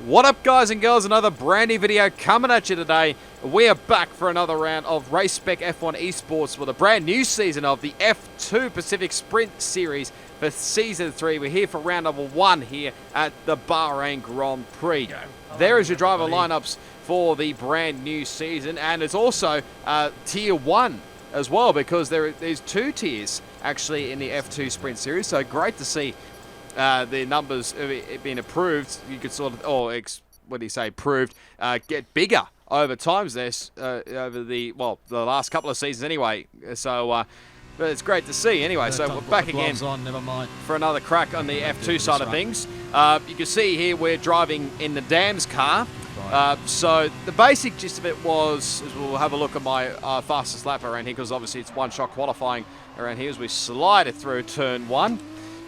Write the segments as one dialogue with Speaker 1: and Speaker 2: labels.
Speaker 1: What up, guys and girls? Another brand new video coming at you today. We are back for another round of Race Spec F1 Esports with a brand new season of the F2 Pacific Sprint Series for Season 3. We're here for round number 1 here at the Bahrain Grand Prix. There is your driver lineups for the brand new season, and it's also Tier 1 as well, because there's 2 tiers actually in the F2 Sprint Series, so great to see the numbers being approved. You could sort of, what do you say, approved, get bigger over times over the last couple of seasons anyway. So, but it's great to see anyway. So we're back again for another crack on the F2 side of things. You can see here we're driving in the Dam's car. So the basic gist of it was, we'll have a look at my fastest lap around here, because obviously it's one-shot qualifying around here as we slide it through turn 1.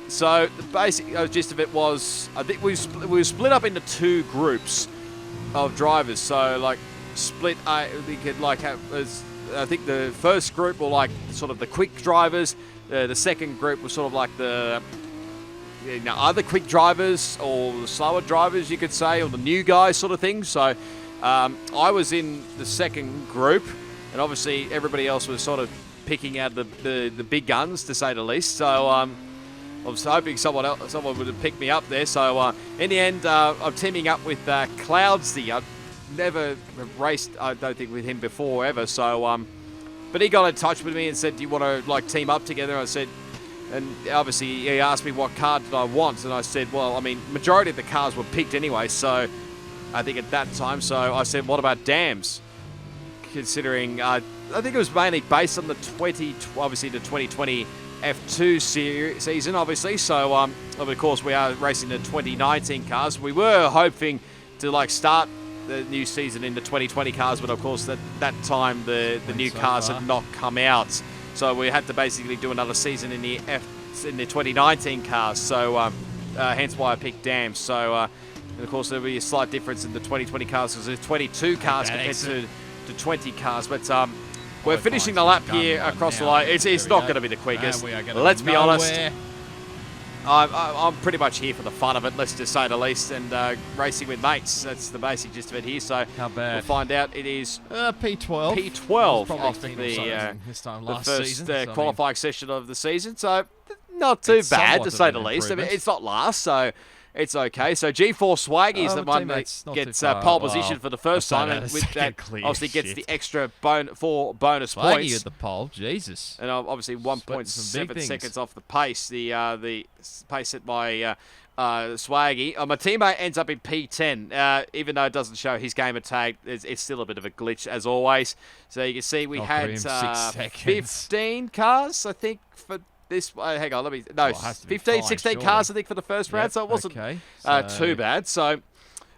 Speaker 1: So the basic gist of it was, I think we were split up into 2 groups of drivers. So like split, we could like have, I think the first group were like sort of the quick drivers. The second group was sort of like the other quick drivers, or the slower drivers, you could say, or the new guys sort of thing. So I was in the second group, and obviously everybody else was sort of picking out the big guns, to say the least. So I was hoping someone would have picked me up there. So in the end, I'm teaming up with Cloudsy. I've never raced, I don't think, with him before ever. So, but he got in touch with me and said, "Do you want to like team up together?" I said, and obviously he asked me what car did I want, and I said, well, I mean, majority of the cars were picked anyway. So I think at that time, so I said, what about Dams? Considering I think it was mainly based on the 2020 F2 season, obviously. So, of course, we are racing the 2019 cars. We were hoping to like start the new season in the 2020 cars, but of course, that time the new cars had not come out. So we had to basically do another season in the 2019 cars. So, hence why I picked Dams. So, and of course, there'll be a slight difference in the 2020 cars, because there's 22 cars compared to 20 cars. But we're finishing the lap here across the line. It's not going to be the quickest. Let's be honest. I'm pretty much here for the fun of it, let's just say the least, and racing with mates. That's the basic gist of it here. So we'll find out. It is
Speaker 2: P12.
Speaker 1: P12 after the first qualifying session of the season. So not too bad, to say the least. I mean, it's not last, so it's okay. So G4 Swaggy is the one that gets pole position for the first time, and with that obviously gets the extra 4 bonus points.
Speaker 2: At the pole, Jesus.
Speaker 1: And obviously 1.7 seconds off the pace. The pace set by Swaggy. My teammate ends up in P10, even though it doesn't show his gamer tag. It's still a bit of a glitch as always. So you can see we had 15 cars, I think, for this. Hang on, 15, 16 cars, I think, for the first round, so it wasn't too bad. So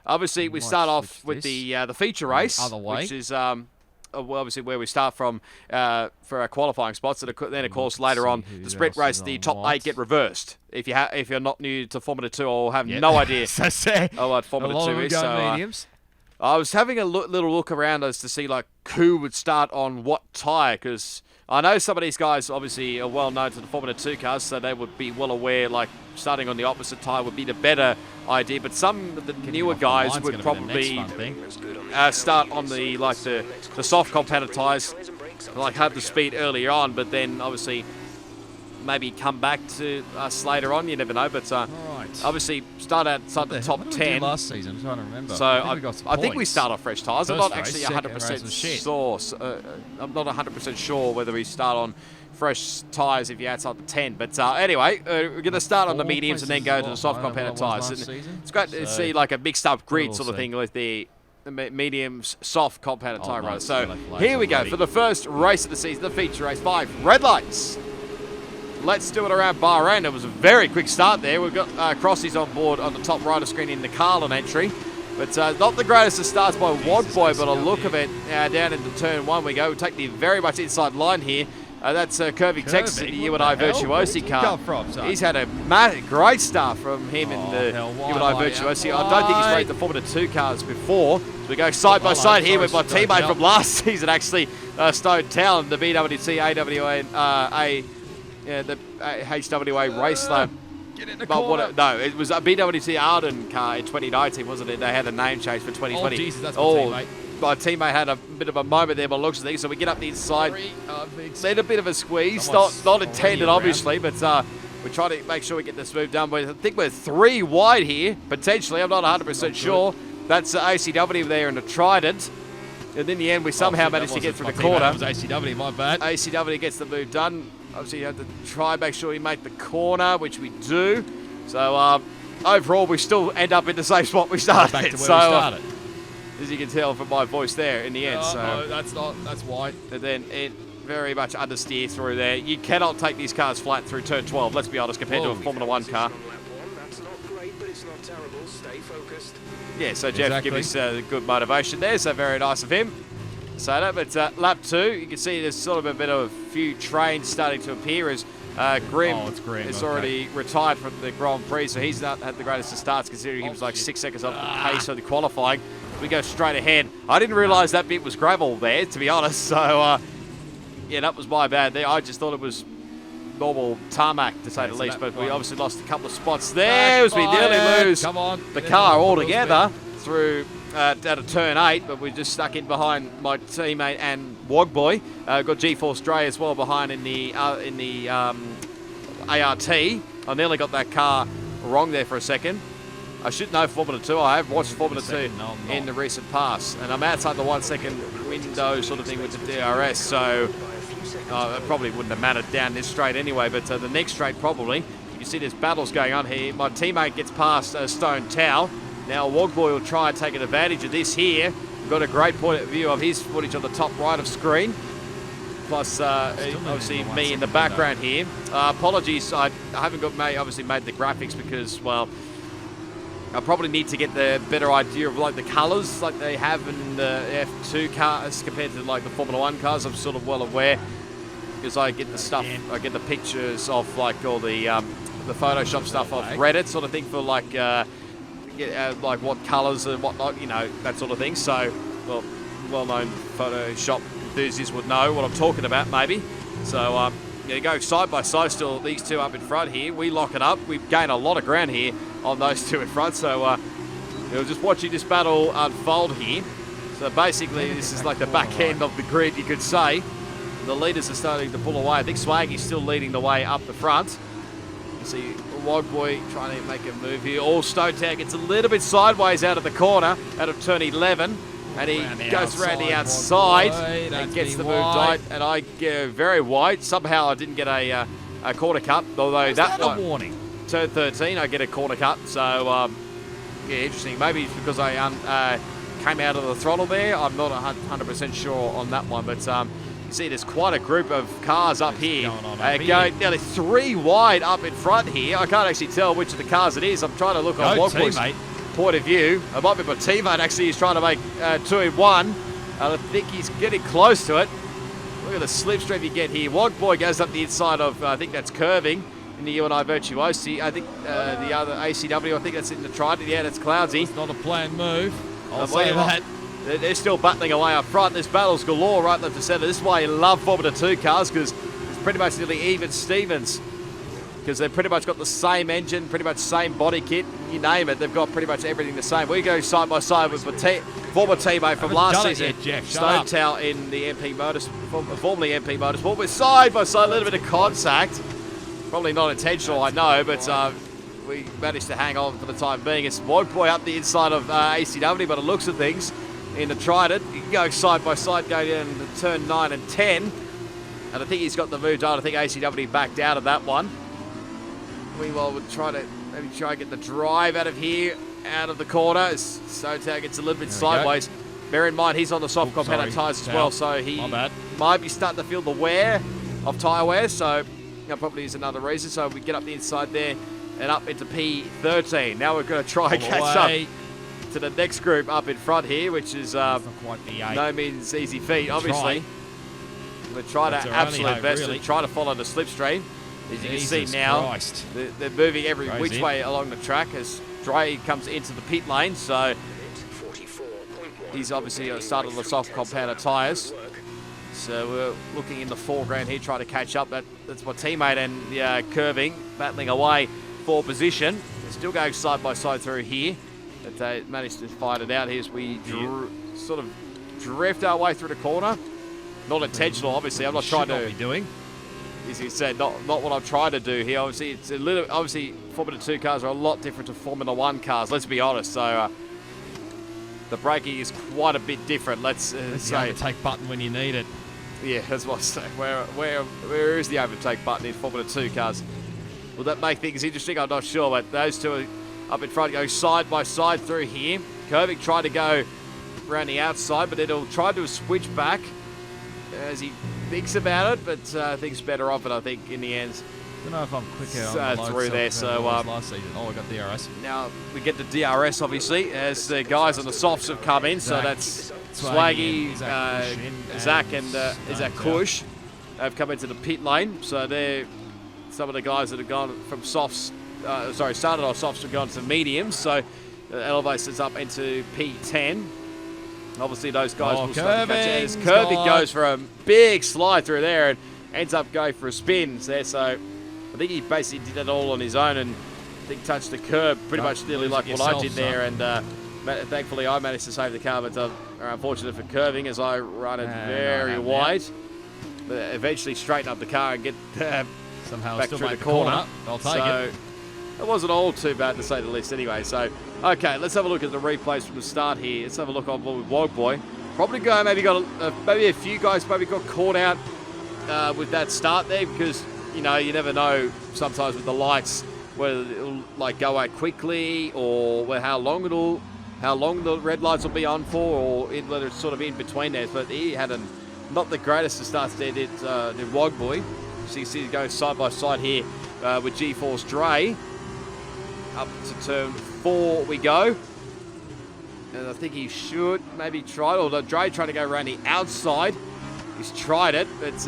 Speaker 1: obviously we start off with the feature race, which is obviously where we start from for our qualifying spots. And then of course later on the sprint race, the top 8 get reversed. If you're not new to Formula 2 or have no idea what Formula 2 is, so I was having a little look around as to see like who would start on what tyre, because I know some of these guys obviously are well known to the Formula 2 cars, so they would be well aware like starting on the opposite tyre would be the better idea. But some of the newer guys would probably start on the soft competitor tyres, like have the speed earlier on, but then obviously maybe come back to us later on. You never know. But obviously start outside the top 10.
Speaker 2: Last season, I'm trying to remember.
Speaker 1: So I think we start off fresh tyres. I'm not actually 100% sure. I'm not 100% sure whether we start on fresh tyres if you're outside the 10. But anyway, we're going to start on the mediums and then go to the soft competitor tyres. It's great to see like a mixed up grid sort of thing with the mediums, soft competitor tyre runners. So here we go for the first race of the season, the feature race 5, red lights. Let's do it around Bahrain. It was a very quick start there. We've got Crossies on board on the top right of screen in the Carlin entry. But not the greatest of starts by Wadboy, but a look of it down into turn 1 we go. We'll take the very much inside line here. That's Kirby Tex in the U&I Virtuosi car. He's had a great start from him in the U&I Virtuosi. I don't think he's raced the Formula 2 cars before. So we go side by side here with my teammate from last season, actually, Stone Town, the BWT AWA, the HWA race lab
Speaker 2: Get in the
Speaker 1: But
Speaker 2: corner.
Speaker 1: no, it was a BWT Arden car in 2019, wasn't it? They had a name change for 2020.
Speaker 2: Oh, Jesus, that's my teammate.
Speaker 1: My teammate had a bit of a moment there by the looks of things, so we get up the inside. Need a bit of a squeeze.
Speaker 2: Someone's
Speaker 1: Not intended,
Speaker 2: already
Speaker 1: obviously, but we're trying to make sure we get this move done. But I think we're 3 wide here, potentially. I'm not 100% sure. That's ACW there in the Trident. And in the end, we somehow managed to get through the corner.
Speaker 2: That was ACW, my bad.
Speaker 1: ACW gets the move done. Obviously, you have to try and make sure we make the corner, which we do. So, overall, we still end up in the same spot we started.
Speaker 2: Back to where we started.
Speaker 1: As you can tell from my voice there in the end.
Speaker 2: No, that's not. That's wide.
Speaker 1: And then it very much understeer through there. You cannot take these cars flat through turn 12, let's be honest, compared to a Formula 1 car. Yeah, so Jeff give us good motivation there, so very nice of him. So that, but lap 2, you can see there's sort of a bit of a few trains starting to appear as Grim is already retired from the Grand Prix, so he's not had the greatest of starts considering he was like 6 seconds off the pace of the qualifying. We go straight ahead. I didn't realise that bit was gravel there, to be honest, so yeah, that was my bad there. I just thought it was normal tarmac, to say the least, but we obviously lost a couple of spots there as we nearly lose the car altogether through out of turn 8, but we just stuck in behind my teammate and Wogboy. Got G-Force Dre as well behind in the ART. I nearly got that car wrong there for a second. I should know Formula 2. I have watched Formula 2 in the recent past, and I'm outside the 1 second window sort of thing with the DRS, so it probably wouldn't have mattered down this straight anyway, but the next straight probably. You can see there's battles going on here. My teammate gets past Stone Towel. Now Wogboy will try and take an advantage of this here. We've got a great point of view of his footage on the top right of screen. Plus, obviously, me in the background here. Apologies, I haven't obviously made the graphics because, well, I probably need to get the better idea of like the colours like they have in the F2 cars compared to like the Formula 1 cars. I'm sort of well aware because I get the stuff, I get the pictures of like all the Photoshop stuff off Reddit sort of thing for like like what colours and whatnot, you know, that sort of thing. So, well-known Photoshop enthusiasts would know what I'm talking about, maybe. So, yeah, go side by side still, these two up in front here. We lock it up. We've gained a lot of ground here on those two in front. So, we're just watching this battle unfold here. So, basically, this is like the back end of the grid, you could say. The leaders are starting to pull away. I think Swaggy's still leading the way up the front. You see Wogboy trying to make a move here. All Stone Town gets a little bit sideways out of the corner, out of turn 11. And he goes around the outside and gets the move right. And I go very wide. Somehow I didn't get a corner cut, although that one,
Speaker 2: a warning?
Speaker 1: Turn 13, I get a corner cut. So, yeah, interesting. Maybe it's because I came out of the throttle there. I'm not 100% sure on that one, but you see there's quite a group of cars up here. Go nearly 3 wide up in front here. I can't actually tell which of the cars it is. I'm trying to look on Wogboy's point of view. It might be my teammate actually. He's trying to make 2 in 1. I think he's getting close to it. Look at the slipstream you get here. Wogboy goes up the inside of, I think that's curving in the UNI Virtuosi. I think the other ACW, I think that's in the Trident. Yeah, that's Cloudsy.
Speaker 2: It's not a planned move. I'll say that.
Speaker 1: They're still battling away up front. There's battles galore right left to centre. This is why you love Formula 2 cars, because it's pretty much nearly even Stevens. Because they've pretty much got the same engine, pretty much same body kit, you name it. They've got pretty much everything the same. We go side by side with my former teammate from last season, Stone Tower in the MP Motors, formerly MP Motorsport. We're side by side, a little bit of contact. Probably not intentional, I know, but we managed to hang on for the time being. It's Wogboy up the inside of ACW, but it looks at things in the Trident. You can go side by side, go down to turn 9 and 10. And I think he's got the move done. I think ACW backed out of that one. We would try to maybe try and get the drive out of here, out of the corner. So gets a little bit sideways. Bear in mind, he's on the soft compound tyres as well, so he might be starting to feel the wear of tyre wear. So that probably is another reason. So we get up the inside there and up into P13. Now we're going to try and catch up to the next group up in front here, which is no means easy feat, obviously. We're trying to absolute best and try to follow the slipstream. As you can see now, they're moving every which way along the track as Dre comes into the pit lane. So he's obviously started on the soft compounded tyres. So we're looking in the foreground here, trying to catch up. That's my teammate and curving, battling away P4 position. They're still going side by side through here. But they managed to fight it out here as we sort of drift our way through the corner. Not intentional, obviously. I'm not trying to
Speaker 2: be doing.
Speaker 1: As you said, not what I'm trying to do here. Obviously, it's a little. Obviously, Formula 2 cars are a lot different to Formula 1 cars. Let's be honest. So the braking is quite a bit different. Let's say.
Speaker 2: Overtake button when you need it.
Speaker 1: Yeah, that's what I say. Where is the overtake button in Formula 2 cars? Will that make things interesting? I'm not sure, but those two are up in front, going side by side through here. Kovic tried to go around the outside, but then he'll try to switch back as he thinks about it, but thinks better of it, I think, in the end.
Speaker 2: I don't know if I'm quicker on the
Speaker 1: through there, so
Speaker 2: last season. Oh, I got DRS.
Speaker 1: Now we get the DRS, obviously, as the guys on the softs have come in. So that's Swaggy, Zach, and Isaac Kush have come into the pit lane. So they're some of the guys that have gone from softs. Started off softs and gone to mediums. So elevates us up into P10. Obviously, those guys will start to catch it as Kirby goes for a big slide through there and ends up going for a spin there. So I think he basically did it all on his own and I think touched the curb pretty much nearly like what I did there. And thankfully, I managed to save the car, but unfortunate for curving as I run it very wide. But eventually straighten up the car and get
Speaker 2: somehow
Speaker 1: back
Speaker 2: still
Speaker 1: through
Speaker 2: make
Speaker 1: the corner.
Speaker 2: I'll take it.
Speaker 1: It wasn't all too bad to say the least anyway. So, okay, let's have a look at the replays from the start here. Let's have a look on board with Wogboy. Probably maybe a few guys maybe got caught out with that start there because, you know, you never know sometimes with the lights whether it'll like go out quickly or how long the red lights will be on for or whether it's sort of in between there. But he had not the greatest of starts there, did Wogboy. So you see going side by side here with G-Force Dre. Up to turn 4 we go. And I think he should maybe try it. Although Dre trying to go around the outside. He's tried it, but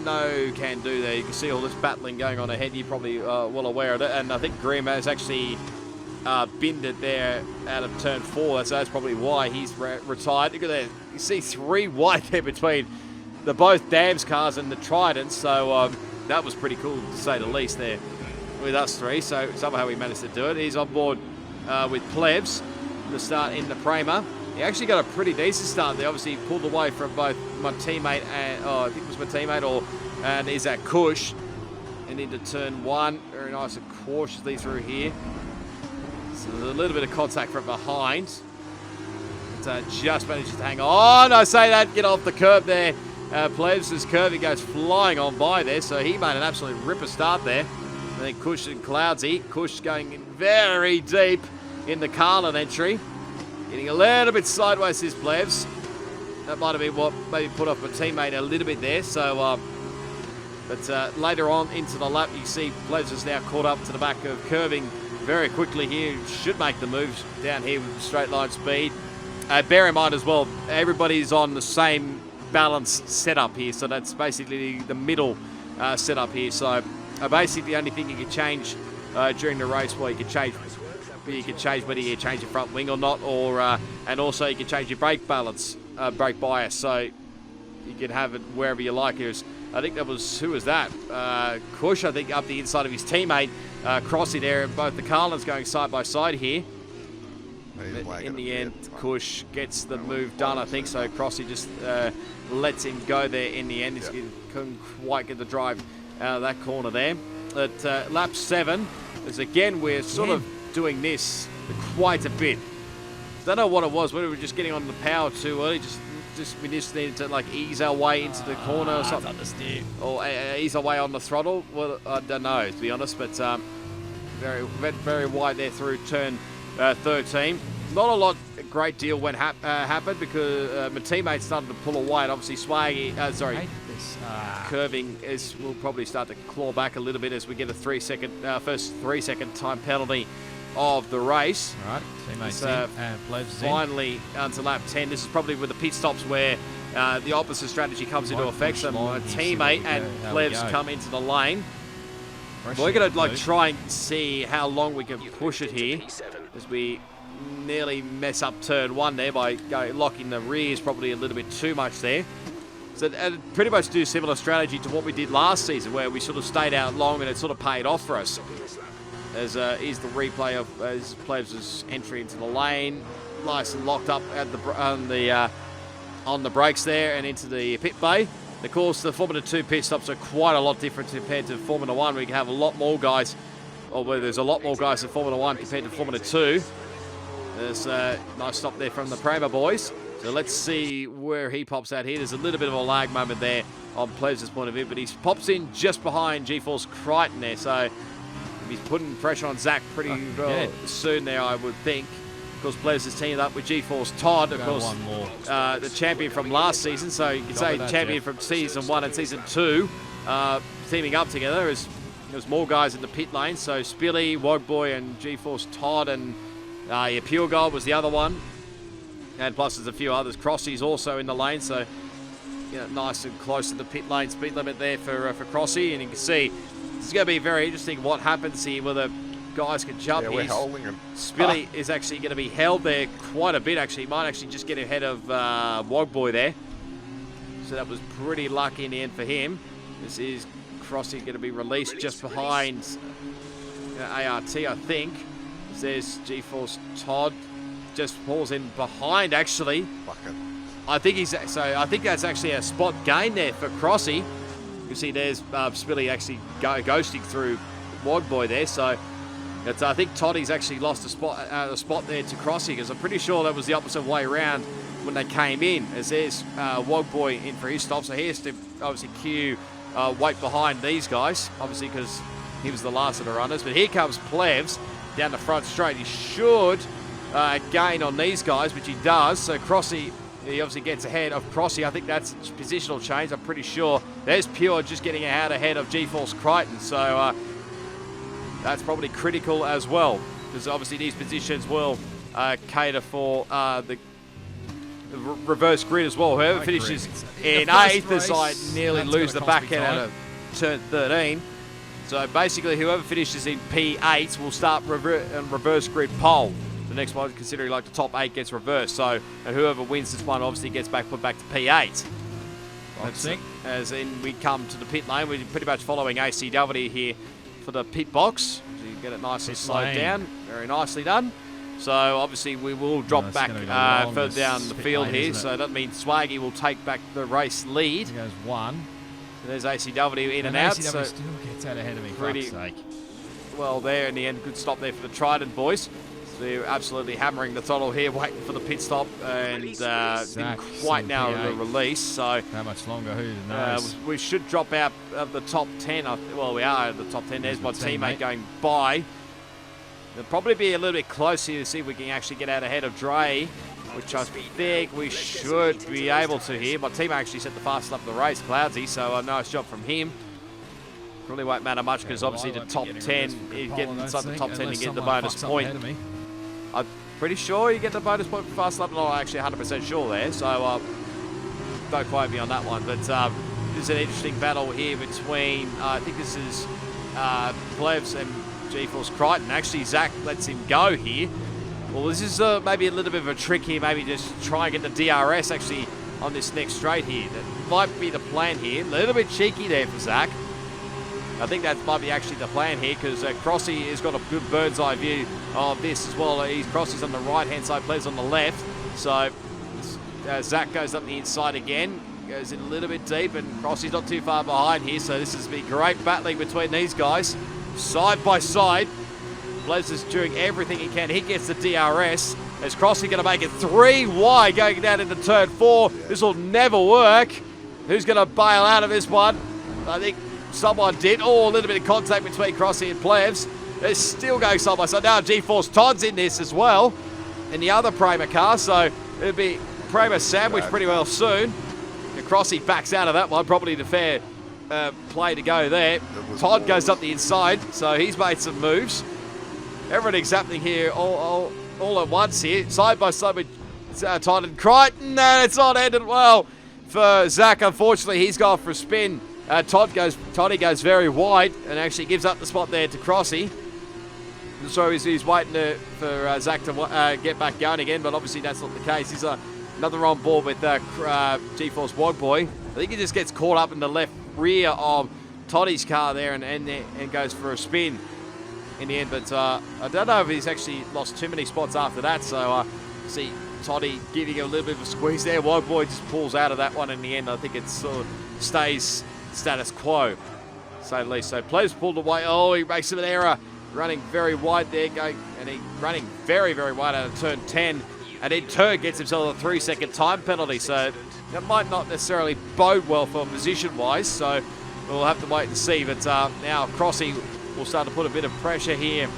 Speaker 1: no can do there. You can see all this battling going on ahead. You're probably well aware of it. And I think Grimm has actually binned it there out of turn 4. So that's probably why he's retired. Look at that. You see 3 wide there between the both Dams cars and the Tridents. So that was pretty cool to say the least there with us 3. So somehow we managed to do it. He's on board with Plebs to start in the Prema. He actually got a pretty decent start there. Obviously, he pulled away from both my teammate and I think it was my teammate and Isaac Kush. And into turn 1, very nice and cautiously through here. So there's a little bit of contact from behind. But just managed to hang on. I say that, get off the curb there. Plebs, as Kirby goes flying on by there, so he made an absolute ripper start there. And then Kush and Cloudsy. Kush going in very deep in the Carlin entry. Getting a little bit sideways, his Plebs. That might have been what maybe put off my teammate a little bit there. So, but later on into the lap, you see Plebs is now caught up to the back of curving very quickly here. Should make the moves down here with straight line speed. Bear in mind as well, everybody's on the same balanced setup here. So that's basically the middle setup here. So basically the only thing you can change during the race, well, you can change whether you change your front wing or not, or and also you can change your brake balance, brake bias, so you can have it wherever you like. I think that was, who was that? Kush, I think, up the inside of his teammate, Crossy there, and both the Carlins going side by side here. In the end, Kush gets the move done, I think, so Crossy just lets him go there in the end. He couldn't quite get the drive out of that corner there. At lap 7, as again, we're sort of doing this quite a bit. Don't know what it was, whether we were just getting on the power too early, we just needed to like ease our way into the corner or something. Or ease our way on the throttle. Well, I don't know, to be honest, but very wide there through turn 13. Not a great deal when happened because my teammate started to pull away, and obviously Swaggy, curving will probably start to claw back a little bit as we get a first 3 second time penalty of the race.
Speaker 2: All right, teammates and Plebs
Speaker 1: finally onto lap 10. This is probably with the pit stops where the opposite strategy comes into effect. So my teammate and Plebs come into the lane. We're going to try and see how long we can push it here as we nearly mess up turn 1 there by locking the rears probably a little bit too much there. So pretty much do similar strategy to what we did last season where we sort of stayed out long and it sort of paid off for us. There's here's the replay of Plebs' entry into the lane. Nice and locked up at on the brakes there and into the pit bay. Of course, the Formula 2 pit stops are quite a lot different compared to Formula 1. We can have a lot more guys, or where there's a lot more guys in Formula 1 compared to Formula 2. There's a nice stop there from the Prema boys. So let's see where he pops out here. There's a little bit of a lag moment there on Plebs' point of view, but he pops in just behind G-Force Crichton there. So he's putting pressure on Zach pretty soon there, I would think. Of course, Plebs has teamed up with G-Force Todd, of course, the champion from last season. So you can say champion from Season 1 and Season 2, teaming up together. There's more guys in the pit lane. So Spilly, Wogboy, and G-Force Todd, and Pure Gold was the other one. And plus there's a few others. Crossy's also in the lane, so nice and close to the pit lane speed limit there for Crossy. And you can see this is going to be very interesting what happens here, whether guys can jump.
Speaker 3: Yeah, we're holding him.
Speaker 1: Spilly is actually going to be held there quite a bit, actually. He might actually just get ahead of Wogboy there. So that was pretty lucky in the end for him. This is Crossy going to be released just behind ART, I think. There's G-Force Todd. Just falls in behind, actually. I think that's actually a spot gain there for Crossy. You see there's Spilly actually ghosting through Wogboy there. So I think Toddy's actually lost a spot there to Crossy, because I'm pretty sure that was the opposite way around when they came in. As there's Wogboy in for his stop. So he has to obviously wait behind these guys, obviously because he was the last of the runners. But here comes Plebs down the front straight. He should gain on these guys, which he does. So Crossy, he obviously gets ahead of Crossy. I think that's positional change, I'm pretty sure. There's Pure just getting out ahead of G-Force Crichton. So that's probably critical as well, because obviously these positions will cater for the reverse grid as well. Whoever finishes in 8th, as I nearly lose the back end out of turn 13. So basically whoever finishes in P8 will start reverse grid pole. The next one, considering like the top 8 gets reversed. So and whoever wins this one obviously gets put back to P8. As in we come to the pit lane, we're pretty much following ACW here for the pit box. So you get it nicely slowed down. Very nicely done. So obviously we will drop back further down the field here. So that means Swaggy will take back the race lead.
Speaker 2: There goes one.
Speaker 1: So there's ACW in and out.
Speaker 2: ACW
Speaker 1: so
Speaker 2: still gets out ahead of me.
Speaker 1: Pretty well there in the end. Good stop there for the Trident boys. So they're absolutely hammering the throttle here, waiting for the pit stop, and didn't quite nail the release. So
Speaker 2: how much longer? Who knows?
Speaker 1: We should drop out of the top 10. Well, we are at the top 10. There's my teammate going by. It'll probably be a little bit close here to see if we can actually get out ahead of Dre, which I think we should be able to here. My team actually set the fastest lap of the race, Cloudsy, so a nice job from him. Really won't matter much because obviously the top 10, getting inside the top 10 and get the bonus point. I'm pretty sure you get the bonus point for fast lap. I'm not actually 100% sure there, so don't quote me on that one. But this is an interesting battle here between, I think this is Plebs and G-Force Crichton. Actually, Zach lets him go here. Well, this is maybe a little bit of a trick here. Maybe just try and get the DRS actually on this next straight here. That might be the plan here. A little bit cheeky there for Zach. I think that might be actually the plan here, because Crossy has got a good bird's eye view of this as well. Crossy's on the right-hand side, Plebs on the left. So Zach goes up the inside again, goes in a little bit deep, and Crossy's not too far behind here. So this has been great battling between these guys, side by side. Plebs is doing everything he can. He gets the DRS. Is Crossy going to make it 3 wide going down into turn 4? This will never work. Who's going to bail out of this one? I think someone did. Oh, a little bit of contact between Crossy and Plebs. They're still going side by side. Now G-Force Todd's in this as well, in the other Prema car. So it'll be Prema sandwich pretty well soon. And Crossy backs out of that one. Probably the fair play to go there. Todd goes up the inside, so he's made some moves. Everything's happening here all at once here. Side by side with Todd and Crichton. And it's not ended well for Zach. Unfortunately, he's gone for a spin. Toddy goes very wide and actually gives up the spot there to Crossy. So he's waiting for Zach to get back going again, but obviously that's not the case. He's another on board with G-Force Wogboy. I think he just gets caught up in the left rear of Toddy's car there and goes for a spin. in the end. But I don't know if he's actually lost too many spots after that. So see Toddy giving a little bit of a squeeze there. Wild Boy just pulls out of that one in the end. I think it sort of stays status quo, to say the least. So Plebs pulled away. Oh, he makes an error. Running very wide there, and he running very, very wide out of turn 10. And in turn gets himself a 3-second time penalty. So that might not necessarily bode well for position-wise. So we'll have to wait and see. But now Crossy will start to put a bit of pressure here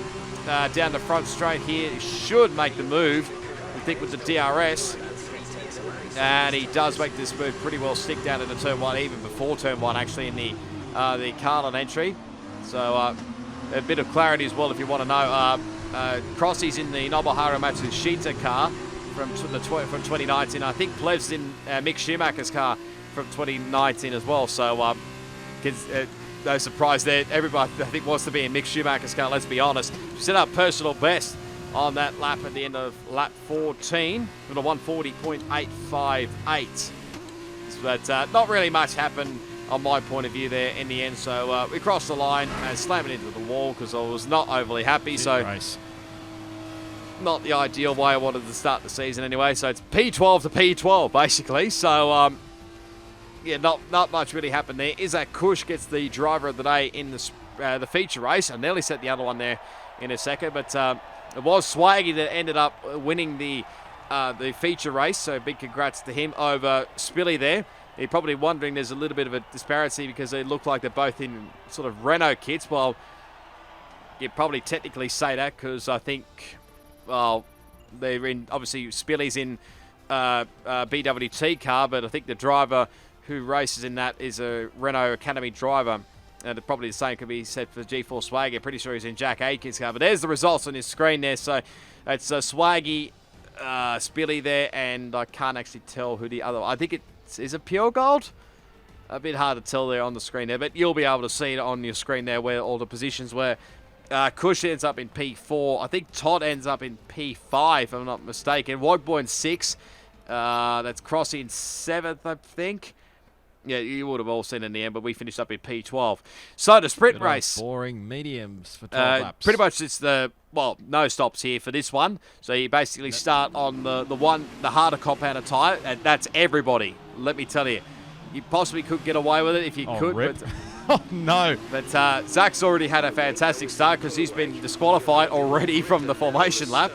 Speaker 1: down the front straight here. He should make the move, I think, with the DRS. And he does make this move pretty well, stick down into turn 1, even before turn 1, actually, in the Carlin entry. So a bit of clarity as well, if you want to know. Crossy's in the Nobuharu Matsushita car from 2019. I think Plev's in Mick Schumacher's car from 2019 as well. So no surprise there. Everybody, I think, wants to be in Mick Schumacher's car, let's be honest. Set up personal best on that lap at the end of lap 14 with a 140.858. But not really much happened on my point of view there in the end. So we crossed the line and slammed it into the wall because I was not overly happy. So not the ideal way I wanted to start the season anyway. So it's P12 to P12 basically. So yeah, not much really happened there. Isaac Kush gets the driver of the day in the feature race. I nearly set the other one there in a second, but it was Swaggy that ended up winning the feature race. So big congrats to him over Spilly there. You're probably wondering there's a little bit of a disparity because they look like they're both in sort of Renault kits. Well, you'd probably technically say that because I think, well, they're in, obviously Spilly's in BWT car, but I think the driver who races in that is a Renault Academy driver. And probably the same could be said for G4 Swaggy. Pretty sure he's in Jack Aitken's car. But there's the results on his screen there. So it's Swaggy, Spilly there, and I can't actually tell who the other. I think is it Pure Gold? A bit hard to tell there on the screen there, but you'll be able to see it on your screen there where all the positions were. Kush ends up in P4. I think Todd ends up in P5, if I'm not mistaken. Wogboy in 6. That's Crossy in 7th, I think. Yeah, you would have all seen it in the end, but we finished up in P12. So the sprint race.
Speaker 2: Boring mediums for 12 laps.
Speaker 1: Pretty much it's no stops here for this one. So you basically start on the harder compound tyre, and that's everybody. Let me tell you. You possibly could get away with it if you could.
Speaker 2: Rip.
Speaker 1: But,
Speaker 2: oh, no.
Speaker 1: But Zach's already had a fantastic start because he's been disqualified already from the formation lap.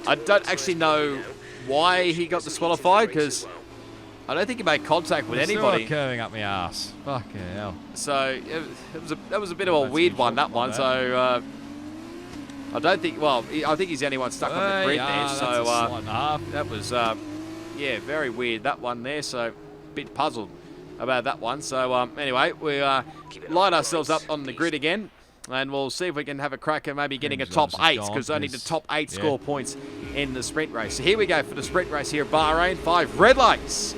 Speaker 1: I don't actually know why he got disqualified because I don't think he made contact with anybody.
Speaker 2: Still curving up my ass. Fucking hell.
Speaker 1: So that was a bit of a weird one, that one. So I don't think. Well, I think he's the only one stuck on the grid there. So that was yeah, very weird, that one there. So a bit puzzled about that one. So anyway, we line ourselves up on the grid again, and we'll see if we can have a crack at maybe getting a top 8 because only the top 8 score points in the sprint race. So here we go for the sprint race here at Bahrain. 5 red lights.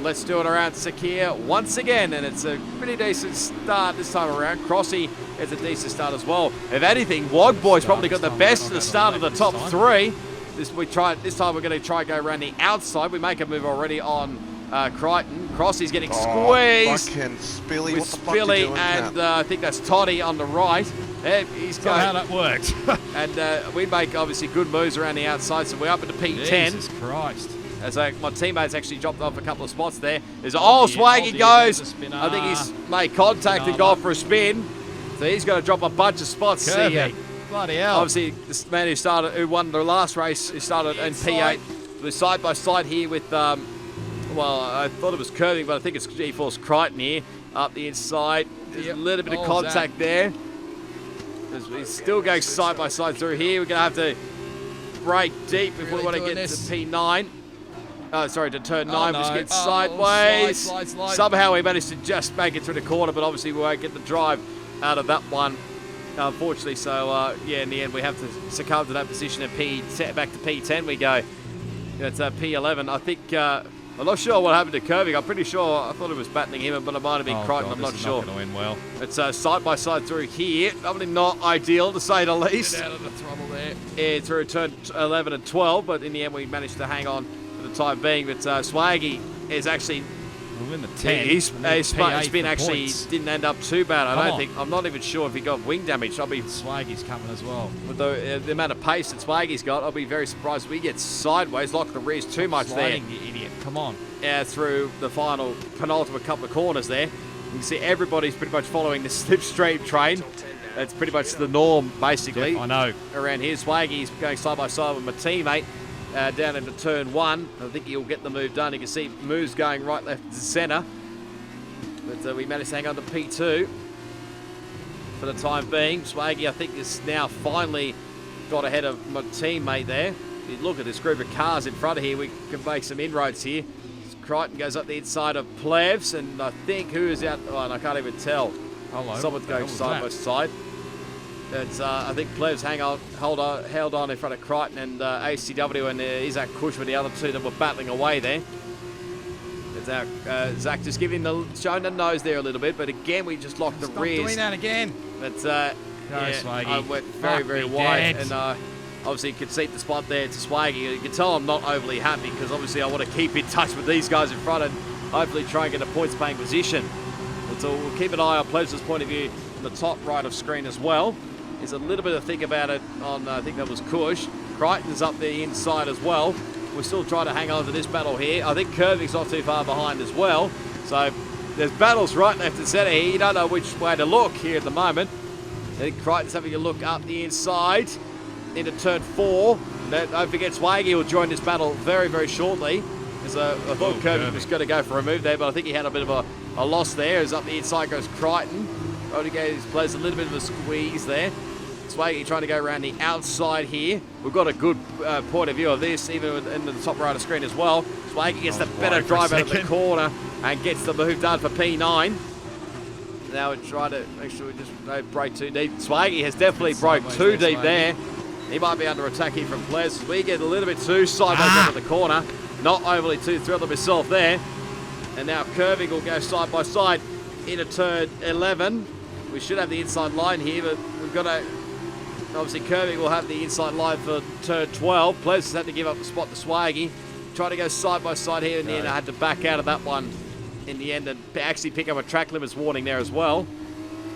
Speaker 1: Let's do it around Sakir once again, and it's a pretty decent start this time around. Crossy is a decent start as well. If anything, Wogboy's probably got the best of the start of the top 3. This time we're going to try and go around the outside. We make a move already on Crichton. Crossy's getting squeezed
Speaker 3: Spilly,
Speaker 1: with Spilly, and I think that's Toddy on the right. He's going.
Speaker 2: How that worked.
Speaker 1: And we make obviously good moves around the outside, so we're up into P10.
Speaker 2: Jesus Christ.
Speaker 1: As my teammates actually dropped off a couple of spots there. Swaggy goes. I think he's made contact and gone for a spin. So he's going to drop a bunch of spots. See,
Speaker 2: bloody hell.
Speaker 1: Obviously, this man who won the last race, who started in P8. We're side by side here with, well, I thought it was curving, but I think it's G-Force Crichton here. Up the inside. There's a little bit of contact there. He's still going side by side through here. We're going to have to brake deep if we want to get to P9. To turn 9, which gets sideways.
Speaker 2: Slide.
Speaker 1: Somehow we managed to just make it through the corner, but obviously we won't get the drive out of that one, unfortunately. So, yeah, in the end, we have to succumb to that position and back to P10 we go. That's P11. I think, I'm not sure what happened to Curving. I'm pretty sure, I thought it was battling him, but it might have been Crichton. I'm not sure.
Speaker 2: Not going to win well.
Speaker 1: It's side by side through here. Probably not ideal, to say the least.
Speaker 2: Get out of the throttle there.
Speaker 1: Yeah, through turn 11 and 12, but in the end, we managed to hang on for the time being. But Swaggy is actually
Speaker 2: We're in the 10.
Speaker 1: His
Speaker 2: and then P8
Speaker 1: spin
Speaker 2: for
Speaker 1: actually
Speaker 2: points.
Speaker 1: didn't end up too bad.
Speaker 2: Come
Speaker 1: I don't
Speaker 2: on.
Speaker 1: think. I'm not even sure if he got wing damage. I'll be
Speaker 2: Swaggy's coming as well.
Speaker 1: with the amount of pace that Swaggy's got. I'll be very surprised if we get sideways, lock the rears too much
Speaker 2: Sliding, you idiot. Come on.
Speaker 1: there. Through the final penultimate couple of corners there. You can see everybody's pretty much following the slipstream train. That's pretty much the norm, basically.
Speaker 2: I know.
Speaker 1: Around here, Swaggy's going side by side with my teammate down into turn 1. I think he'll get the move done. You can see moves going right, left, to centre. But we managed to hang on to P2 for the time being. Swaggy, I think, has now finally got ahead of my teammate there. If you look at this group of cars in front of here, we can make some inroads here. Crichton goes up the inside of Plevs, and I think who is out? Oh, and I can't even tell.
Speaker 2: Hello.
Speaker 1: Someone's going side by side. It's, I think Plevs held on in front of Crichton and ACW, and Isaac Cushman, the other two that were battling away there. Zach just showing the nose there a little bit, but again we just locked the
Speaker 2: Stop
Speaker 1: rears.
Speaker 2: doing that again.
Speaker 1: But
Speaker 2: Swaggy.
Speaker 1: I went very, very
Speaker 2: me
Speaker 1: wide,
Speaker 2: dead.
Speaker 1: and obviously concede the spot there to Swaggy. You can tell I'm not overly happy because obviously I want to keep in touch with these guys in front and hopefully try and get a points-paying position. But so we'll keep an eye on Plevs' point of view in the top right of screen as well. There's a little bit of think about it on, I think that was Kush. Crichton's up the inside as well. We're still trying to hang on to this battle here. I think Curving's not too far behind as well. So there's battles right, left, and centre here. You don't know which way to look here at the moment. I think Crichton's having a look up the inside into turn 4. Don't forget Swaggy will join this battle very, very shortly. I thought Curving was going to go for a move there, but I think he had a bit of a loss there. As up the inside goes Crichton. Rodriguez plays a little bit of a squeeze there. Swaggy trying to go around the outside here. We've got a good point of view of this, even in the top right of screen as well. Swaggy gets the better drive out of the corner and gets the move done for P9. Now we try to make sure we just don't break too deep. Swaggy has definitely broke too deep there. He might be under attack here from Plez. We get a little bit too sideways out of the corner. Not overly too thrilled of himself there. And now Curving will go side by side into turn 11. We should have the inside line here, but we've got to... Obviously, Curving will have the inside line for turn 12. Plez has had to give up the spot to Swaggy. Tried to go side by side here in the end. I had to back out of that one in the end and actually pick up a track limits warning there as well.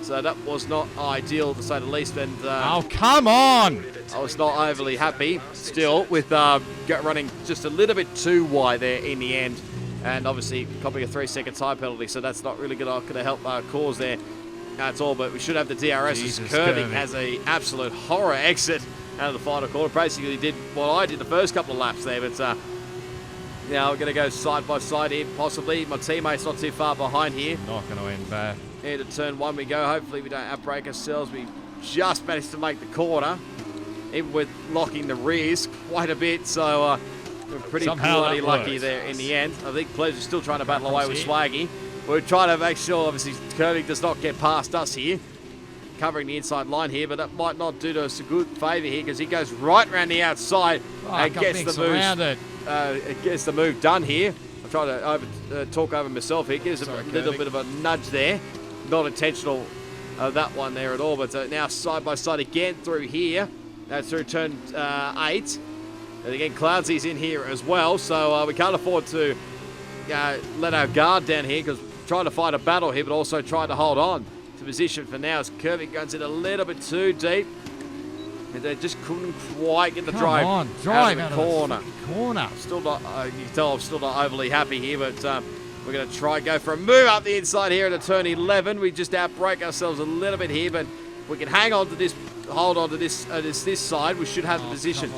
Speaker 1: So that was not ideal, to say the least. And
Speaker 2: oh, come on!
Speaker 1: I was not overly happy still with running just a little bit too wide there in the end. And obviously, copying a 3-second time penalty. So that's not really going to help our cause there. That's all, but we should have the DRS as Curving has an absolute horror exit out of the final corner. Basically did what I did the first couple of laps there, but now we're going to go side by side here, possibly. My teammate's not too far behind here.
Speaker 2: Not going to end bad.
Speaker 1: Into turn 1 we go. Hopefully we don't outbrake ourselves. We just managed to make the corner, even with locking the rears quite a bit, so we're pretty bloody lucky there in the end. I think Pleasure's still trying to battle away with Swaggy. We're trying to make sure, obviously, Curving does not get past us here. Covering the inside line here, but that might not do us a good favour here because he goes right around the outside and gets the move done here. I'm trying to talk over myself here. Gives a little bit of a nudge there. Not intentional that one there at all, but now side by side again through here. Through turn 8. And again, Cloudsy's in here as well, so we can't afford to let our guard down here because trying to fight a battle here, but also trying to hold on to position for now as Curving goes in a little bit too deep. And they just couldn't quite get the drive out of the corner. Still not, you can tell I'm still not overly happy here, but we're going to try and go for a move up the inside here into turn 11. We just outbreak ourselves a little bit here, but we can hang on to this, hold on to this side. We should have the position.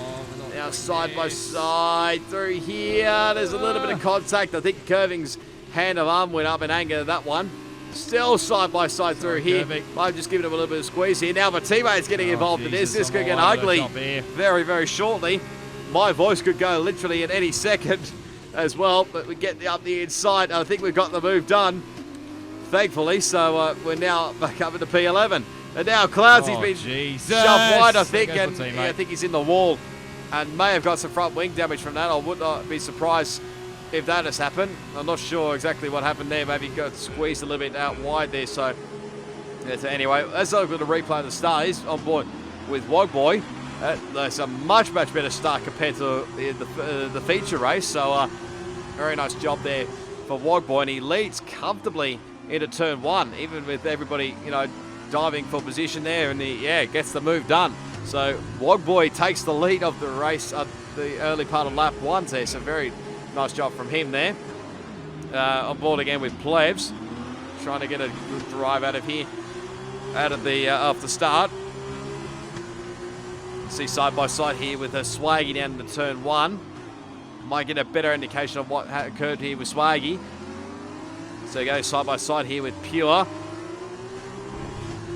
Speaker 1: Now side by side through here. There's a little bit of contact. I think Curving's hand of arm went up in anger at that one. Still side by side through here. I've just given him a little bit of squeeze here. Now my teammate's getting involved in this. This could get ugly very, very shortly. My voice could go literally at any second as well, but we get up the inside. I think we've got the move done, thankfully. So we're now back up into P11. And now Cloudsy's been shoved wide, I think, and I think he's in the wall and may have got some front wing damage from that. I would not be surprised if that has happened. I'm not sure exactly what happened there. Maybe he got squeezed a little bit out wide there. So anyway, let's look at the replay of the start. He's on board with Wogboy. That's a much, much better start compared to the feature race. So very nice job there for Wogboy, and he leads comfortably into turn 1, even with everybody, diving for position there, and he, gets the move done. So Wogboy takes the lead of the race at the early part of lap 1 there, so very nice job from him there. On board again with Plebs, trying to get a good drive out of here, off the start. See side by side here with Swaggy down into turn 1. Might get a better indication of what occurred here with Swaggy. So you go side by side here with Pure.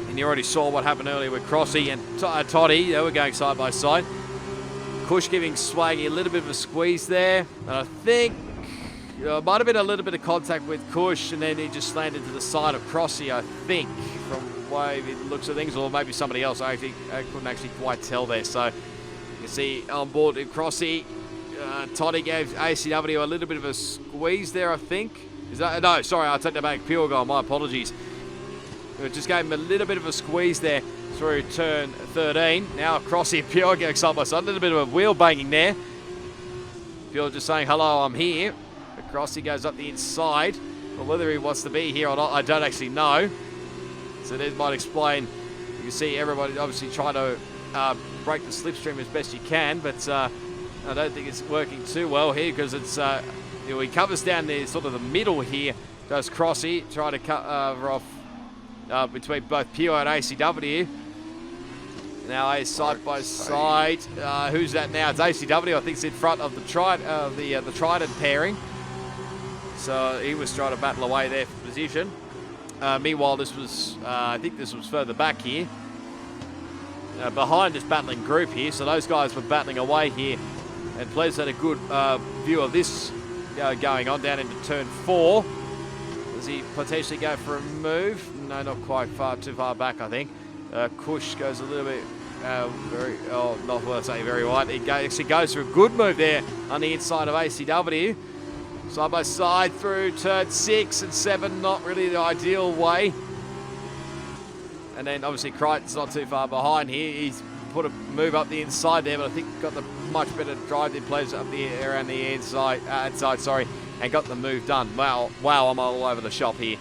Speaker 1: And you already saw what happened earlier with Crossy and Toddy. They were going side by side. Kush giving Swaggy a little bit of a squeeze there. And I think it might have been a little bit of contact with Kush, and then he just landed to the side of Crossy, I think, from the way it looks at things, or maybe somebody else. I couldn't actually quite tell there. So you can see on board with Crossy, Toddy gave ACW a little bit of a squeeze there, I think. No, sorry, I'll take that back. Pure goal, my apologies. It just gave him a little bit of a squeeze there through turn 13. Now Crossy and Pure going side by side. A little bit of a wheel banging there. Pure just saying, hello, I'm here. But Crossy goes up the inside. But whether he wants to be here or not, I don't actually know. So this might explain. You can see everybody obviously trying to break the slipstream as best you can, but I don't think it's working too well here, because it's he covers down the sort of the middle here. Does Crossy try to cut off between both Pure and ACW. Now side by side. Who's that now? It's ACW. I think it's in front of the Trident pairing. So he was trying to battle away there for position. Meanwhile, this was I think this was further back here. Behind this battling group here. So those guys were battling away here. And Plez had a good view of this going on down into turn 4. Does he potentially go for a move? No, not quite too far back, I think. Kush goes a little bit not worth saying very wide. He actually goes for a good move there on the inside of ACW. Side by side through turn 6 and 7, not really the ideal way. And then obviously Crichton's not too far behind here. He's put a move up the inside there, but I think got the much better drive in plays up the around the inside, and got the move done. Wow, I'm all over the shop here.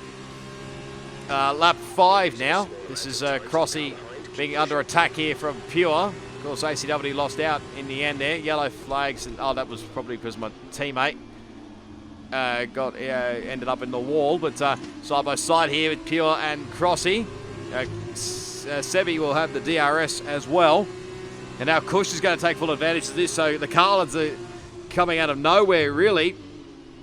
Speaker 1: Lap 5 now. This is Crossy being under attack here from Pure. Of course, ACW lost out in the end there. Yellow flags, and that was probably because my teammate ended up in the wall. But side by side here with Pure and Crossy. Sebi will have the DRS as well. And now Kush is going to take full advantage of this. So the Carlins are coming out of nowhere, really.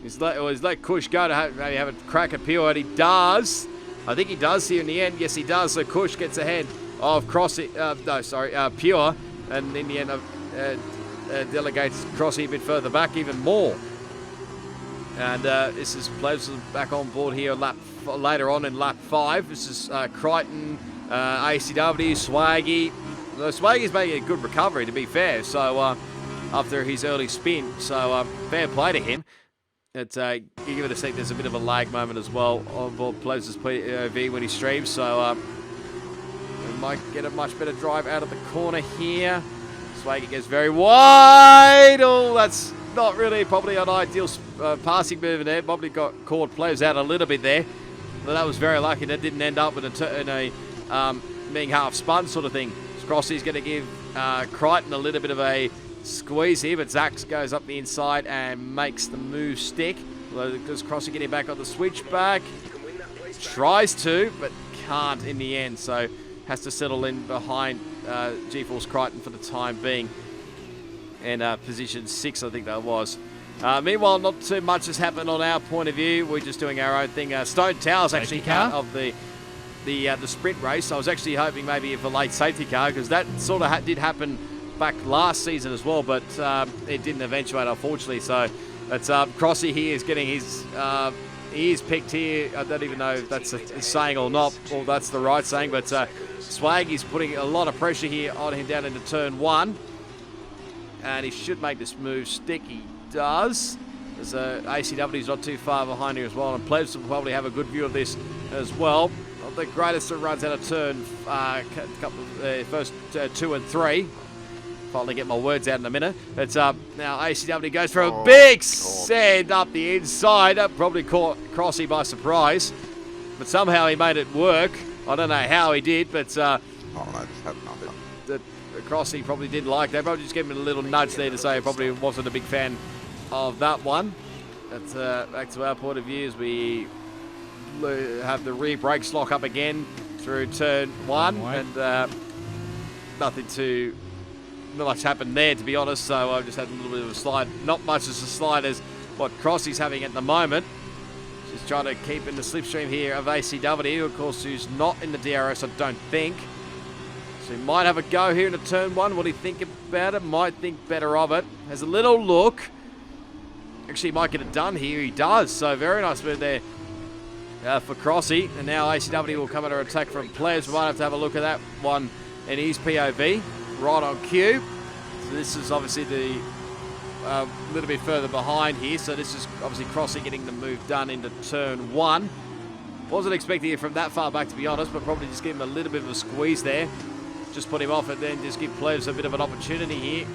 Speaker 1: He's let Kush go to maybe have a crack at Pure, and he does. I think he does here in the end. Yes, he does. So Kush gets ahead of Pure. And in the end, delegates Crossy a bit further back even more. And this is Plebs back on board here later on in lap 5. This is Crichton, ACW, Swaggy. Swaggy's making a good recovery, to be fair. So after his early spin, so fair play to him. You give it a sec. There's a bit of a lag moment as well on board Plebs' POV when he streams. So we might get a much better drive out of the corner here. Swaggy gets very wide. Oh, that's not really probably an ideal passing move there. Probably caught Plebs out a little bit there. But that was very lucky. That didn't end up in a being half spun sort of thing. Crossy's going to give Crichton a little bit of a squeeze here, but Zax goes up the inside and makes the move stick. Because Crossy getting back on the switchback. Tries to, but can't in the end. So has to settle in behind GeForce Crichton for the time being. And position 6, I think that was. Meanwhile, not too much has happened on our point of view. We're just doing our own thing. Stone Tower's actually out of the sprint race. I was actually hoping maybe for a late safety car, because that sort of did happen back last season as well, but it didn't eventuate, unfortunately. So it's Crossy here is getting his ears picked here. I don't even know if that's a saying or not, or that's the right saying, but Swaggy's putting a lot of pressure here on him down into turn 1. And he should make this move stick. He does. As ACW's not too far behind here as well. And Plebs will probably have a good view of this as well. Not the greatest of runs out of turn first 2 and 3. finally get my words out in a minute. But now ACW goes for a big send up the inside. That probably caught Crossy by surprise. But somehow he made it work. I don't know how he did, but the Crossy probably didn't like that. Probably just gave him a little nudge there to say he probably wasn't a big fan of that one. But back to our point of view as we have the rear brakes lock up again through turn 1. And nothing too much happened there, to be honest. So I've just had a little bit of a slide. Not much as a slide as what Crossy's having at the moment. Just trying to keep in the slipstream here of ACW, of course, who's not in the DRS, I don't think. So he might have a go here in a turn 1. What do you think about it? Might think better of it. Has a little look. Actually, he might get it done here. He does. So very nice move there for Crossy. And now ACW will come under attack from players. We might have to have a look at that one in his POV. Right on cue. So this is obviously the little bit further behind here. So this is obviously Crossy getting the move done into turn 1. Wasn't expecting it from that far back, to be honest, but probably just give him a little bit of a squeeze there. Just put him off and then just give players a bit of an opportunity here.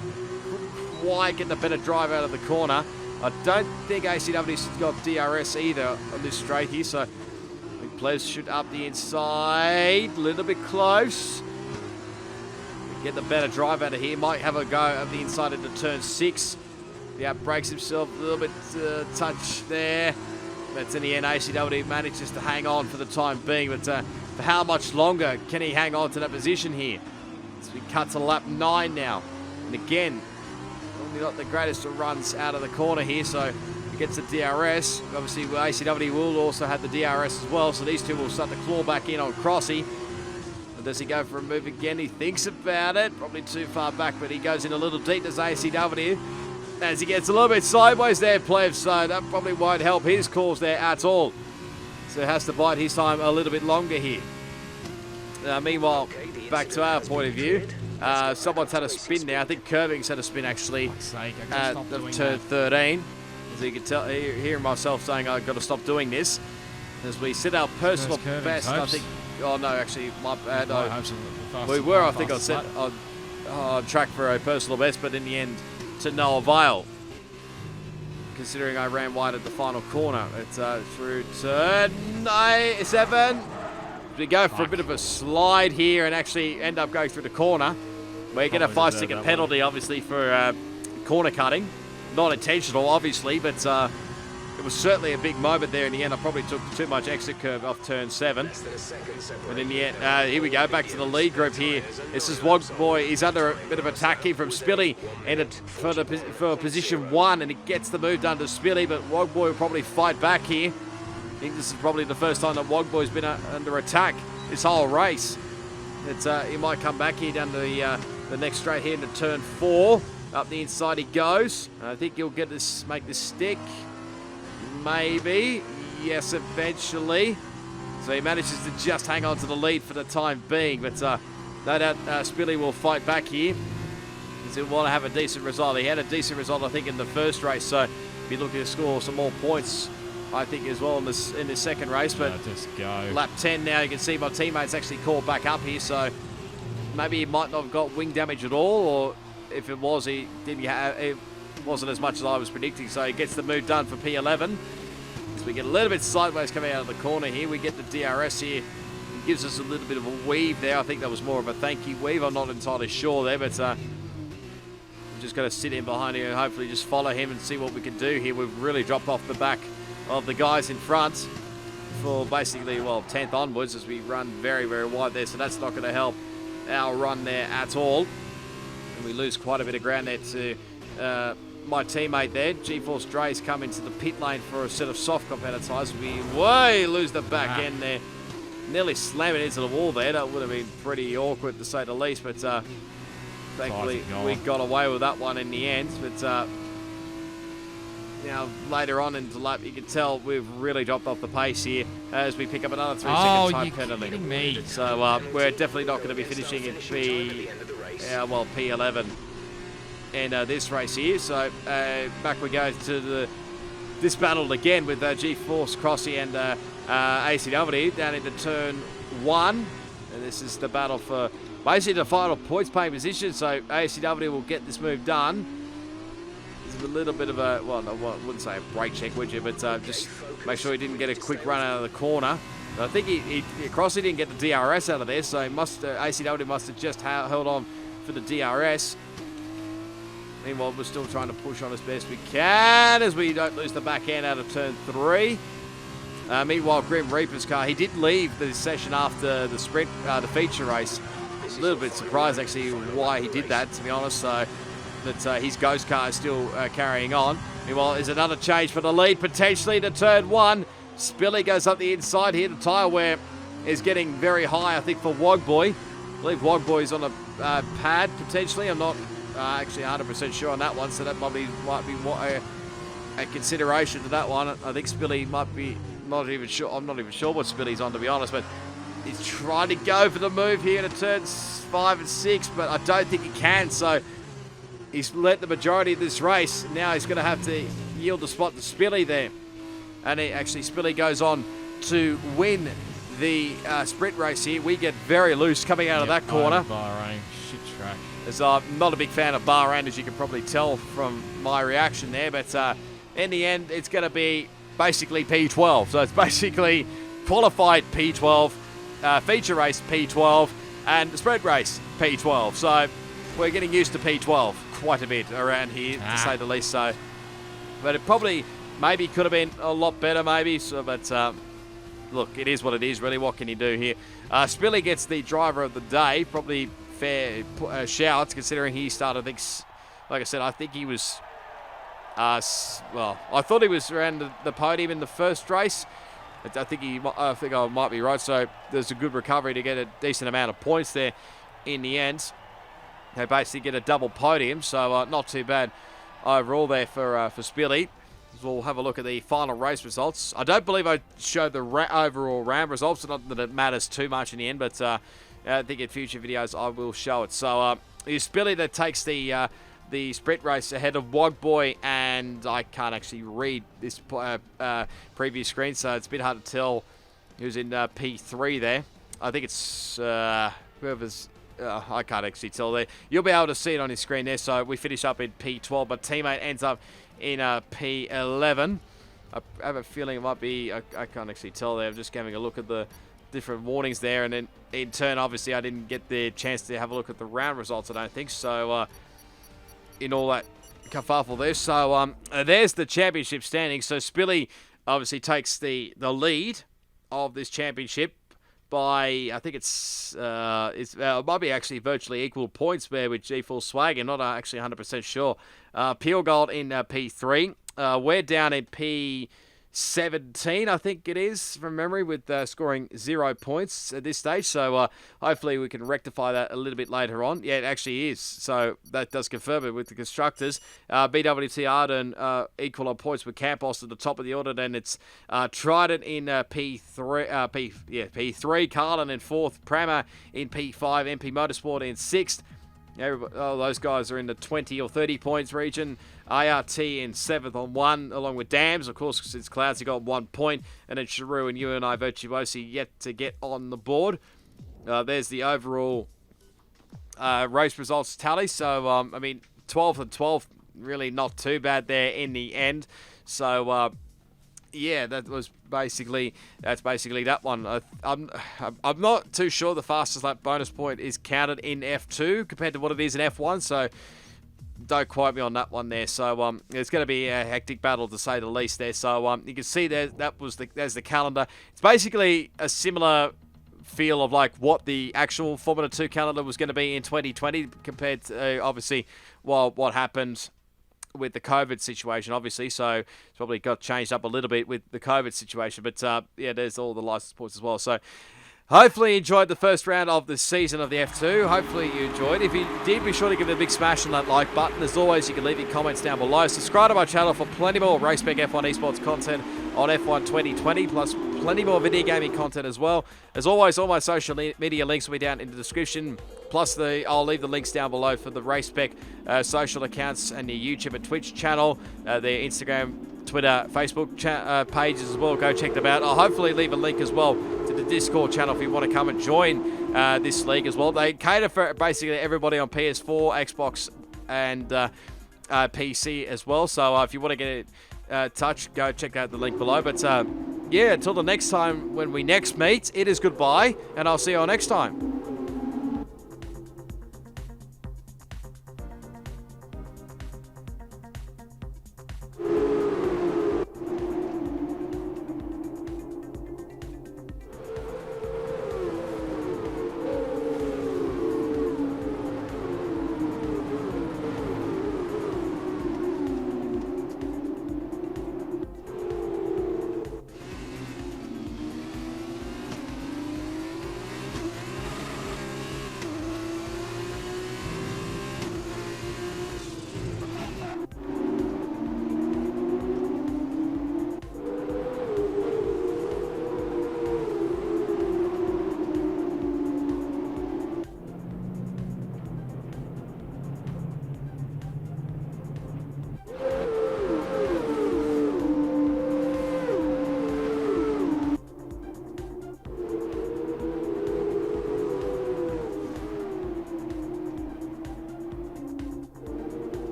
Speaker 1: Why get the better drive out of the corner? I don't think ACW's got DRS either on this straight here, so I think players should up the inside. A little bit close. Get the better drive out of here. Might have a go of the inside into turn 6. He outbrakes himself a little bit, touch there. But in the end, ACW manages to hang on for the time being. But for how much longer can he hang on to that position here? So we cut to lap 9 now. And again, probably not the greatest of runs out of the corner here. So he gets the DRS. Obviously, ACW will also have the DRS as well. So these two will start to claw back in on Crossy. Does he go for a move again? He thinks about it. Probably too far back, but he goes in a little deep as ACW. As he gets a little bit sideways there, Pleb, so that probably won't help his cause there at all. So he has to bide his time a little bit longer here. Meanwhile, back to our point of view. Someone's had a spin now. I think Curving's had a spin actually at turn 13. As you can tell, hear myself saying I've got to stop doing this. As we set our personal best, I think. Oh no, actually, my bad. We were, I think, on track for a personal best, but in the end, to no avail. Considering I ran wide at the final corner. It's through turn 7. We go for a bit of a slide here and actually end up going through the corner. We get a 5-second penalty, obviously, for corner cutting. Not intentional, obviously, but it was certainly a big moment there in the end. I probably took too much exit curve off turn 7. But in the end, here we go, back to the lead group here. This is Wogboy. He's under a bit of attack here from Spilly and for position 1, and he gets the move done to Spilly, but Wogboy will probably fight back here. I think this is probably the first time that Wogboy's been under attack this whole race. He might come back here down to the next straight here into turn 4. Up the inside he goes. I think he'll get this, make this stick. Maybe. Yes, eventually. So he manages to just hang on to the lead for the time being. But no doubt Spilly will fight back here. Because he'll want to have a decent result. He had a decent result, I think, in the first race. So be looking to score some more points, I think, as well in this second race. But
Speaker 2: just go.
Speaker 1: Lap 10 now, you can see my teammates actually called back up here. So maybe he might not have got wing damage at all. Or if it was, he didn't have... It wasn't as much as I was predicting, so he gets the move done for P11. As we get a little bit sideways coming out of the corner here, we get the DRS here. It gives us a little bit of a weave there. I think that was more of a thank you weave. I'm not entirely sure there, but we're just going to sit in behind here and hopefully just follow him and see what we can do here. We've really dropped off the back of the guys in front for basically, well, 10th onwards as we run very, very wide there, so that's not going to help our run there at all. And we lose quite a bit of ground there to... my teammate there, GeForce Dre's come into the pit lane for a set of soft competitor tyres. We lose the back end there. Nearly slam it into the wall there. That would have been pretty awkward to say the least, but thankfully we got away with that one in the end. But now later on in the lap, you can tell we've really dropped off the pace here as we pick up another 3-second time penalty.
Speaker 2: Kidding me?
Speaker 1: So we're definitely not going to be finishing in P11. And this race here, so back we go to this battle again with G-Force, Crossy and ACW down into turn 1. And this is the battle for basically the final points paying position, so ACW will get this move done. It's a little bit of a, well, I wouldn't say a brake check, would you, but just make sure he didn't get a quick run out of the corner. But I think he didn't get the DRS out of there, so ACW must have just held on for the DRS. Meanwhile, we're still trying to push on as best we can as we don't lose the back end out of turn 3. Meanwhile, Grim Reaper's car, he did leave the session after the sprint, the feature race. A little bit surprised, actually, why he did that, to be honest. So, but his ghost car is still carrying on. Meanwhile, there's another change for the lead, potentially to turn 1. Spilly goes up the inside here. The tyre wear is getting very high, I think, for Wogboy. I believe Wogboy's on a pad, potentially. I'm not actually 100% sure on that one, so that might be a consideration to that one. I think Spilly might be, not even sure. I'm not even sure what Spilly's on, to be honest, but he's trying to go for the move here to turns 5 and 6, but I don't think he can, so he's let the majority of this race. Now he's going to have to yield the spot to Spilly there. And Spilly goes on to win the sprint race here. We get very loose coming out of that corner.
Speaker 2: Bahrain, shit track.
Speaker 1: As I'm not a big fan of Bahrain, as you can probably tell from my reaction there, but in the end, it's going to be basically P12. So it's basically qualified P12, feature race P12, and the sprint race P12. So we're getting used to P12 quite a bit around here, to say the least. So, but it probably maybe could have been a lot better, maybe. So, but look, it is what it is, really. What can you do here? Spilly gets the driver of the day. Probably fair shouts, considering he started, I think, like I said, I think he was, well, I thought he was around the podium in the first race. I think I might be right. So there's a good recovery to get a decent amount of points there in the end. They basically get a double podium, so not too bad overall there for Spilly. We'll have a look at the final race results. I don't believe I showed the overall round results, not that it matters too much in the end, but I think in future videos I will show it. So it's Spilly that takes the sprint race ahead of Wogboy, and I can't actually read this previous screen, so it's a bit hard to tell who's in P3 there. I think it's whoever's... I can't actually tell there. You'll be able to see it on his screen there. So we finish up in P12, but teammate ends up in P11. I have a feeling it might be... I can't actually tell there. I'm just having a look at the different warnings there, and then in turn, obviously, I didn't get the chance to have a look at the round results, I don't think. So in all that kerfuffle there. So there's the championship standing. So Spilly obviously takes the lead of this championship by, I think it might be actually virtually equal points there with G4 Swag. I'm not actually 100% sure. Peel Gold in P3. We're down in P17, I think it is, from memory, with scoring 0 points at this stage. So hopefully we can rectify that a little bit later on. Yeah, it actually is. So that does confirm it with the constructors. BWT Arden equal on points with Campos at the top of the order. Then it's Trident in P3. Carlin in 4th. Prama in P5. MP Motorsport in 6th. All those guys are in the 20 or 30 points region. ART in 7th on 1, along with Dams, of course, since Cloudsy got 1 point. And then Sharu and you and I Virtuosi yet to get on the board. There's the overall race results tally. So, I mean, 12th and 12th, really not too bad there in the end. So, yeah, that's basically that one. I'm not too sure the fastest lap bonus point is counted in F2 compared to what it is in F1, so don't quote me on that one there. So it's going to be a hectic battle, to say the least there. So you can see there, there's the calendar. It's basically a similar feel of like what the actual Formula 2 calendar was going to be in 2020 compared to obviously what happened with the COVID situation, obviously, so it's probably got changed up a little bit with the COVID situation, but yeah, there's all the license points as well. So hopefully you enjoyed the first round of the season of the F2. Hopefully you enjoyed. If you did, be sure to give it a big smash on that like button. As always, you can leave your comments down below. Subscribe to my channel for plenty more Spec F1 Esports content on F1 2020, plus plenty more video gaming content as well. As always, all my social media links will be down in the description. Plus, I'll leave the links down below for the Spec social accounts and the YouTube and Twitch channel, their Instagram, Twitter, Facebook pages as well. Go check them out. I'll hopefully leave a link as well to the Discord channel if you want to come and join this league as well. They cater for basically everybody on PS4, Xbox, and PC as well. So if you want to get in touch, go check out the link below. But yeah, until the next time when we next meet, it is goodbye, and I'll see you all next time.